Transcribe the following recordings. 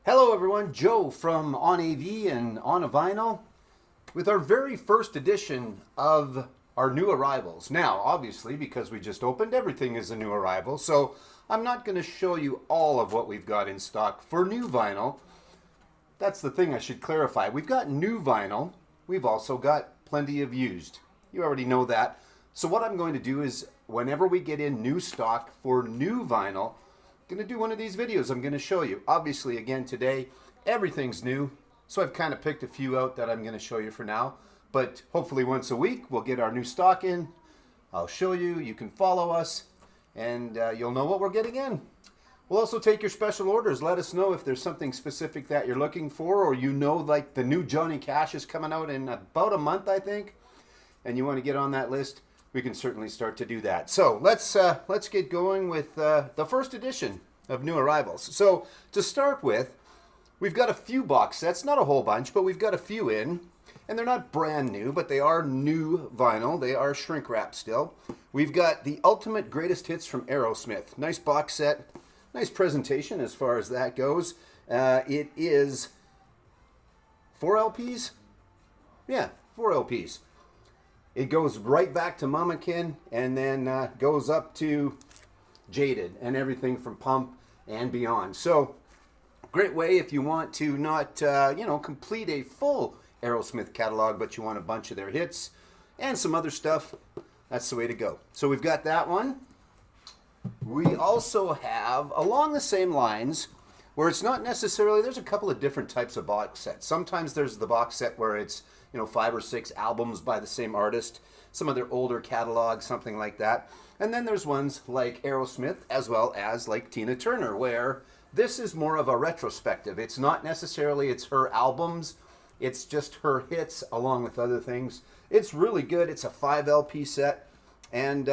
Hello everyone, Joe from On AV and On a Vinyl with our very first edition of our new arrivals. Now, obviously, because we just opened, everything is a new arrival, so I'm not going to show you all of what we've got in stock for new vinyl. That's the thing I should clarify. We've got new vinyl, we've also got plenty of used. You already know that. So what I'm going to do is, whenever we get in new stock for new vinyl, I'm going to do one of these videos. I'm going to show you. Obviously, again, today, everything's new. So I've kind of picked a few out that I'm going to show you for now. But hopefully once a week, we'll get our new stock in. I'll show you. You can follow us. And you'll know what we're getting in. We'll also take your special orders. Let us know if there's something specific that you're looking for. Or you know, like the new Johnny Cash is coming out in about a month, I think. And you want to get on that list. We can certainly start to do that. So let's get going with the first edition of New Arrivals. So to start with, we've got a few box sets, not a whole bunch, but we've got a few in. And they're not brand new, but they are new vinyl. They are shrink wrap still. We've got the Ultimate Greatest Hits from Aerosmith. Nice box set, nice presentation as far as that goes. It is 4 LPs? Yeah, 4 LPs. It goes right back to Mama Kin and then goes up to Jaded and everything from Pump and beyond. So, great way if you want to not, complete a full Aerosmith catalog, but you want a bunch of their hits and some other stuff. That's the way to go. So we've got that one. We also have, along the same lines, where it's not necessarily, there's a couple of different types of box sets. Sometimes there's the box set where it's 5 or 6 albums by the same artist, some of their older catalogs, something like that. And then there's ones like Aerosmith as well as like Tina Turner, where this is more of a retrospective. It's not necessarily it's her albums, it's just her hits along with other things. It's really good. It's a 5 LP set. And,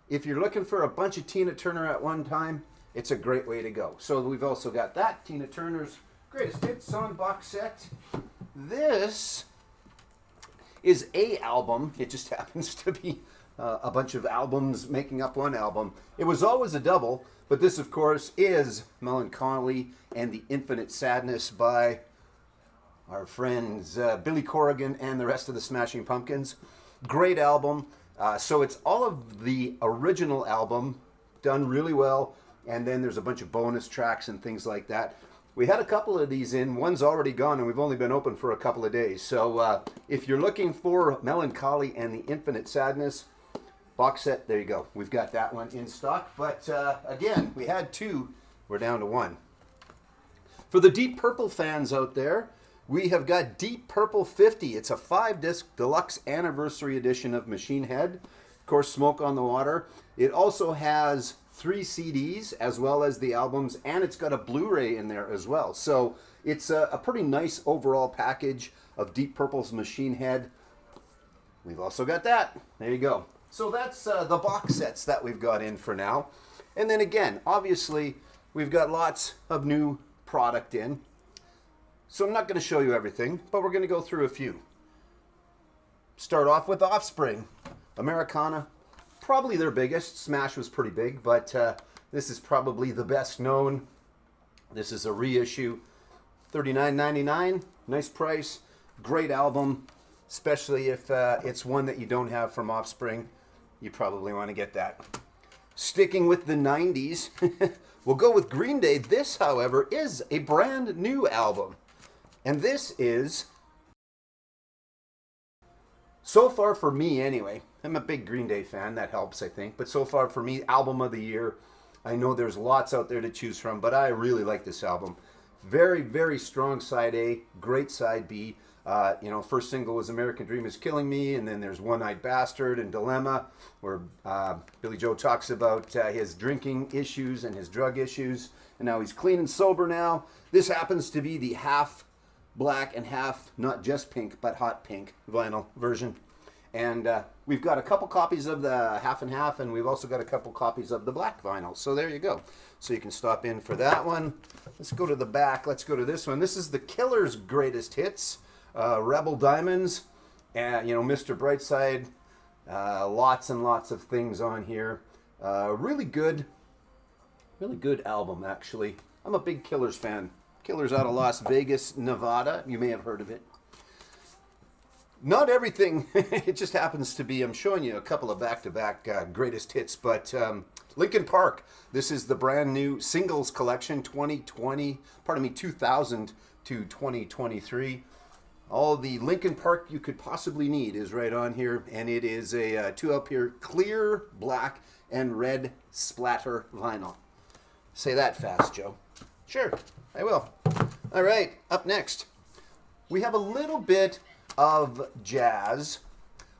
if you're looking for a bunch of Tina Turner at one time, it's a great way to go. So we've also got that, Tina Turner's Greatest Hits song box set. This is a album. It just happens to be a bunch of albums making up one album. It was always a double, but this, of course, is Melancholy and the Infinite Sadness by our friends Billy Corrigan and the rest of the Smashing Pumpkins. Great album. So it's all of the original album done really well, and then there's a bunch of bonus tracks and things like that. We had a couple of these in. One's already gone, and we've only been open for a couple of days. So if you're looking for Melancholy and the Infinite Sadness box set, there you go. We've got that one in stock. But again, we had 2. We're down to 1. For the Deep Purple fans out there, we have got Deep Purple 50. It's a 5-disc deluxe anniversary edition of Machine Head. Of course, Smoke on the Water. It also has 3 CDs as well as the albums, and it's got a Blu-ray in there as well. So it's a pretty nice overall package of Deep Purple's Machine Head. We've also got that. There you go. So that's the box sets that we've got in for now. And then again, obviously, we've got lots of new product in. So I'm not going to show you everything, but we're going to go through a few. Start off with Offspring. Americana. Probably their biggest. Smash was pretty big, but this is probably the best known. This is a reissue. $39.99. Nice price. Great album. Especially if it's one that you don't have from Offspring. You probably want to get that. Sticking with the 90s, we'll go with Green Day. This, however, is a brand new album. And this is, so far for me anyway, I'm a big Green Day fan, that helps I think, but so far for me, album of the year. I know there's lots out there to choose from, but I really like this album. Very, very strong side A, great side B. First single was American Dream is Killing Me, and then there's One-Eyed Bastard and Dilemma, where Billy Joe talks about his drinking issues and his drug issues, and now he's clean and sober now. This happens to be the half black and half, not just pink, but hot pink vinyl version. And we've got a couple copies of the half and half, and we've also got a couple copies of the black vinyl. So there you go. So you can stop in for that one. Let's go to the back. Let's go to this one. This is the Killer's Greatest Hits. Rebel Diamonds, and Mr. Brightside, lots and lots of things on here. Really good album actually. I'm a big Killers fan. Killers out of Las Vegas, Nevada. You may have heard of it. Not everything, it just happens to be, I'm showing you a couple of back-to-back greatest hits, but Linkin Park, this is the brand new singles collection, 2000 to 2023. All the Linkin Park you could possibly need is right on here, and it is a 2LP clear, black, and red splatter vinyl. Say that fast, Joe. Sure, I will. All right, up next, we have a little bit of jazz.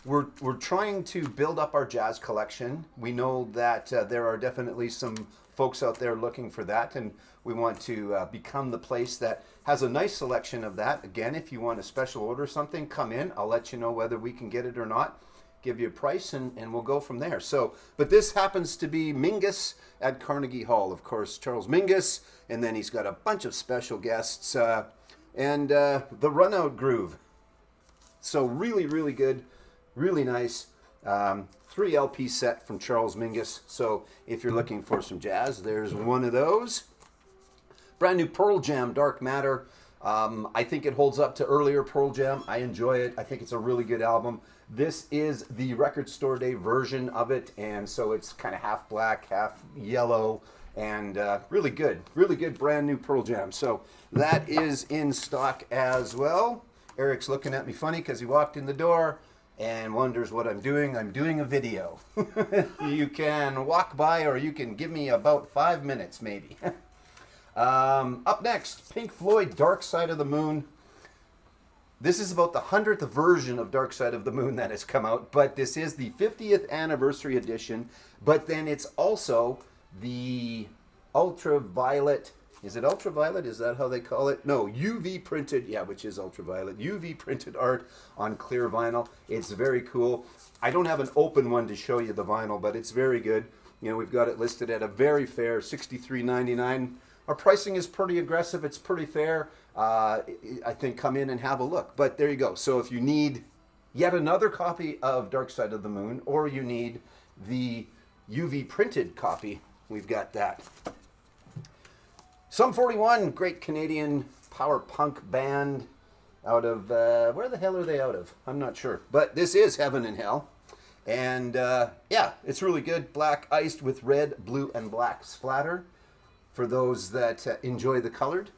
We're trying to build up our jazz collection. We know that there are definitely some folks out there looking for that, and we want to become the place that has a nice selection of that. Again, if you want a special order something, come in. I'll let you know whether we can get it or not. Give you a price, and we'll go from there. So, but this happens to be Mingus at Carnegie Hall. Of course, Charles Mingus, and then he's got a bunch of special guests, and the Runout Groove. So really, really good, really nice. 3 LP set from Charles Mingus. So if you're looking for some jazz, there's one of those. Brand new Pearl Jam, Dark Matter. I think it holds up to earlier Pearl Jam. I enjoy it. I think it's a really good album. This is the Record Store Day version of it, and so it's kind of half black, half yellow, and really good brand new Pearl Jam. So that is in stock as well. Eric's looking at me funny because he walked in the door and wonders what I'm doing. I'm doing a video. You can walk by, or you can give me about 5 minutes maybe. Up next, Pink Floyd, Dark Side of the Moon. This is about the 100th version of Dark Side of the Moon that has come out, but this is the 50th anniversary edition, but then it's also the ultraviolet. Is it ultraviolet? Is that how they call it? No, UV printed, yeah, which is ultraviolet. UV printed art on clear vinyl. It's very cool. I don't have an open one to show you the vinyl, but it's very good. You know, we've got it listed at a very fair $63.99. Our pricing is pretty aggressive. It's pretty fair. I think come in and have a look. But there you go. So if you need yet another copy of Dark Side of the Moon, or you need the UV printed copy, we've got that. Sum 41, great Canadian power punk band out of, where the hell are they out of? I'm not sure. But this is Heaven and Hell. And yeah, it's really good. Black iced with red, blue, and black splatter. For those that enjoy the colored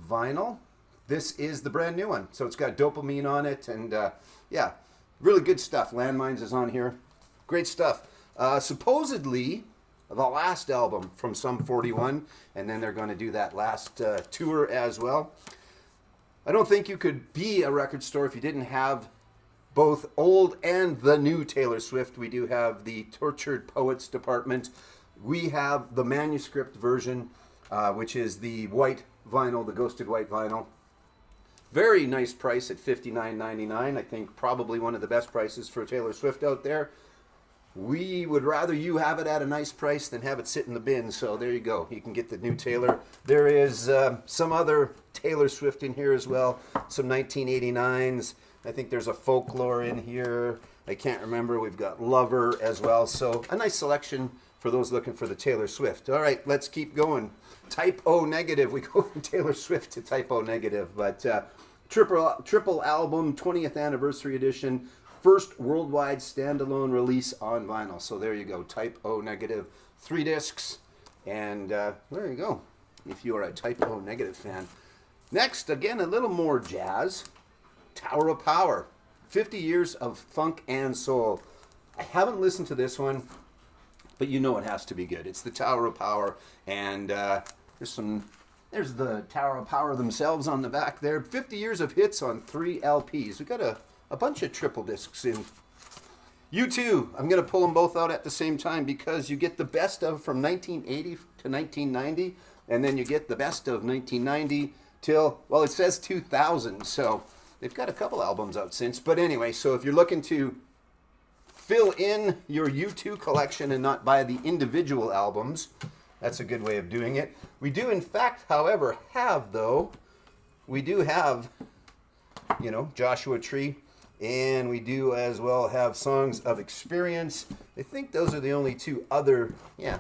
vinyl, this is the brand new one. So it's got Dopamine on it. And yeah, really good stuff. Landmines is on here. Great stuff. Supposedly the last album from Sum 41, and then they're going to do that last tour as well. I don't think you could be a record store if you didn't have both old and the new Taylor Swift. We do have the Tortured Poets department. We have the manuscript version, which is the white vinyl, the ghosted white vinyl. Very nice price at $59.99. I think probably one of the best prices for Taylor Swift out there. We would rather you have it at a nice price than have it sit in the bin. So there you go. You can get the new Taylor. There is some other Taylor Swift in here as well. Some 1989s. I think there's a Folklore in here. I can't remember. We've got Lover as well. So a nice selection for those looking for the Taylor Swift. All right, let's keep going. Type O Negative. We go from Taylor Swift to Type O Negative. But triple album, 20th anniversary edition. First worldwide standalone release on vinyl. So there you go, Type O Negative, 3 discs, and there you go, if you are a Type O Negative fan. Next, again, a little more jazz. Tower of Power, 50 years of funk and soul. I haven't listened to this one, but you know it has to be good. It's the Tower of Power, and there's the Tower of Power themselves on the back there. 50 years of hits on 3 LPs. We've got a bunch of triple discs in. U2, I'm going to pull them both out at the same time because you get the best of from 1980 to 1990, and then you get the best of 1990 till, well, it says 2000, so they've got a couple albums out since. But anyway, so if you're looking to fill in your U2 collection and not buy the individual albums, that's a good way of doing it. We do, in fact, however, have, though, we do have, you know, Joshua Tree. And we do as well have Songs of Experience. I think those are the only two other,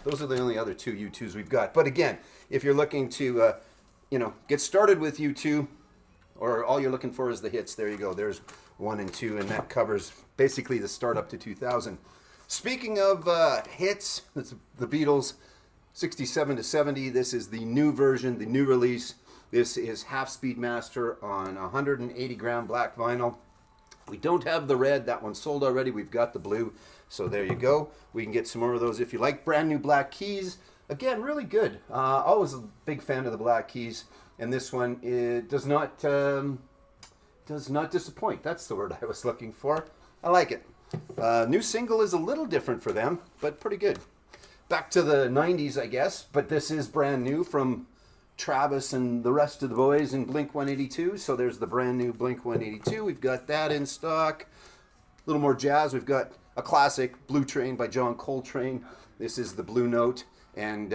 those are the only other two U2s we've got. But again, if you're looking to, get started with U2, or all you're looking for is the hits, there you go. There's 1 and 2, and that covers basically the start up to 2000. Speaking of hits, that's the Beatles, 67 to 70. This is the new version, the new release. This is Half Speed Master on 180 gram black vinyl. We don't have the red. That one's sold already. We've got the blue. So there you go. We can get some more of those if you like. Brand new Black Keys. Again, really good. Always a big fan of the Black Keys. And this one, it does not disappoint. That's the word I was looking for. I like it. New single is a little different for them, but pretty good. Back to the 90s, I guess. But this is brand new from Travis and the rest of the boys in Blink-182. So there's the brand new Blink-182. We've got that in stock. A little more jazz. We've got a classic, Blue Train by John Coltrane. This is the Blue Note, and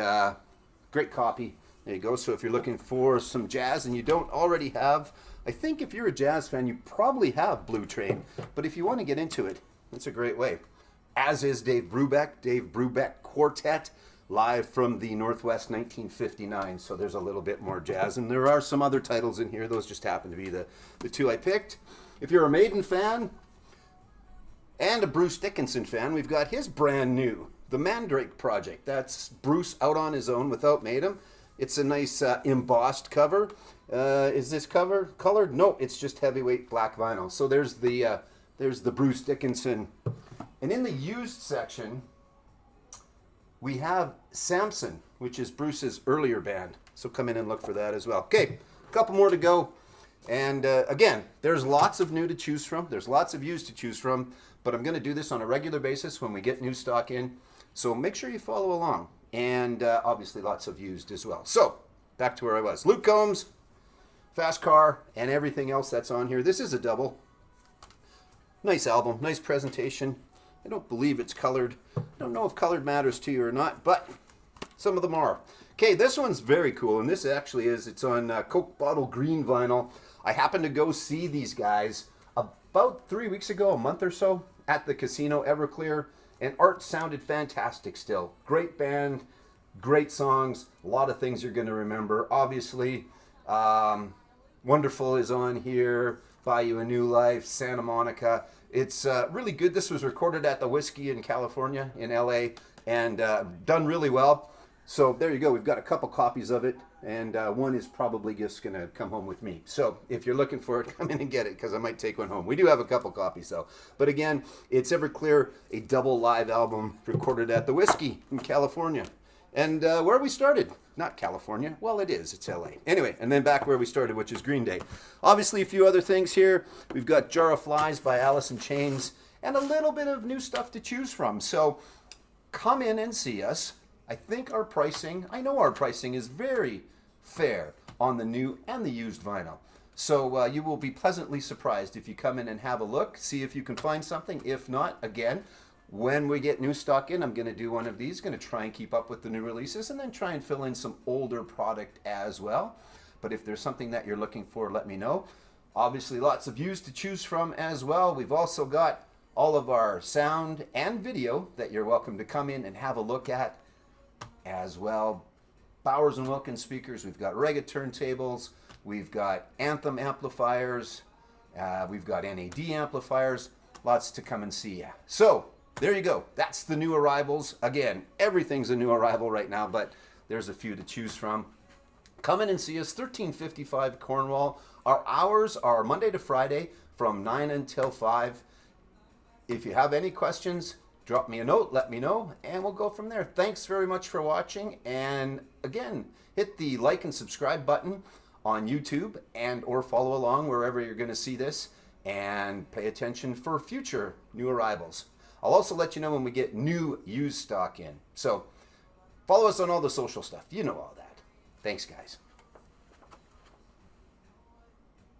great copy. There you go. So if you're looking for some jazz and you don't already have, I think if you're a jazz fan, you probably have Blue Train. But if you want to get into it, it's a great way. As is Dave Brubeck Quartet, live from the Northwest 1959. So there's a little bit more jazz. And there are some other titles in here. Those just happen to be the two I picked. If you're a Maiden fan and a Bruce Dickinson fan, we've got his brand new, The Mandrake Project. That's Bruce out on his own without Maiden. It's a nice embossed cover. Is this cover colored? No, it's just heavyweight black vinyl. So there's the Bruce Dickinson. And in the used section, we have Samson, which is Bruce's earlier band. So come in and look for that as well. Okay, a couple more to go. And again, there's lots of new to choose from. There's lots of used to choose from. But I'm going to do this on a regular basis when we get new stock in. So make sure you follow along. And obviously lots of used as well. So back to where I was. Luke Combs, Fast Car, and everything else that's on here. This is a double. Nice album, nice presentation. I don't believe it's colored. I don't know if colored matters to you or not, but some of them are. Okay, this one's very cool, and this actually is, it's on Coke Bottle Green vinyl. I happened to go see these guys about 3 weeks ago, a month or so, at the Casino Everclear, and art sounded fantastic still. Great band, great songs, a lot of things you're going to remember. Obviously, Wonderful is on here, Buy You a New Life, Santa Monica. It's really good. This was recorded at the Whiskey in California, in LA, and done really well. So there you go. We've got a couple copies of it, and one is probably just going to come home with me. So if you're looking for it, come in and get it, because I might take one home. We do have a couple copies, though. But again, it's Everclear, a double live album recorded at the Whiskey in California. And where we started, not California. Well, it is. It's LA. Anyway, and then back where we started, which is Green Day. Obviously, a few other things here. We've got Jar of Flies by Alice in Chains, and a little bit of new stuff to choose from. So come in and see us. I think our pricing, I know our pricing is very fair on the new and the used vinyl. So you will be pleasantly surprised if you come in and have a look, see if you can find something. If not, again, when we get new stock in, I'm going to do one of these, going to try and keep up with the new releases, and then try and fill in some older product as well. But if there's something that you're looking for, let me know. Obviously, lots of used to choose from as well. We've also got all of our sound and video that you're welcome to come in and have a look at as well. Bowers & Wilkins speakers, we've got Rega turntables, we've got Anthem amplifiers, we've got NAD amplifiers, lots to come and see ya. So, there you go. That's the new arrivals. Again, everything's a new arrival right now, but there's a few to choose from. Come in and see us, 1355 Cornwall. Our hours are Monday to Friday from 9 until 5. If you have any questions, drop me a note, let me know, and we'll go from there. Thanks very much for watching, and again, hit the like and subscribe button on YouTube and or follow along wherever you're going to see this, and pay attention for future new arrivals. I'll also let you know when we get new used stock in. So follow us on all the social stuff. You know all that. Thanks, guys.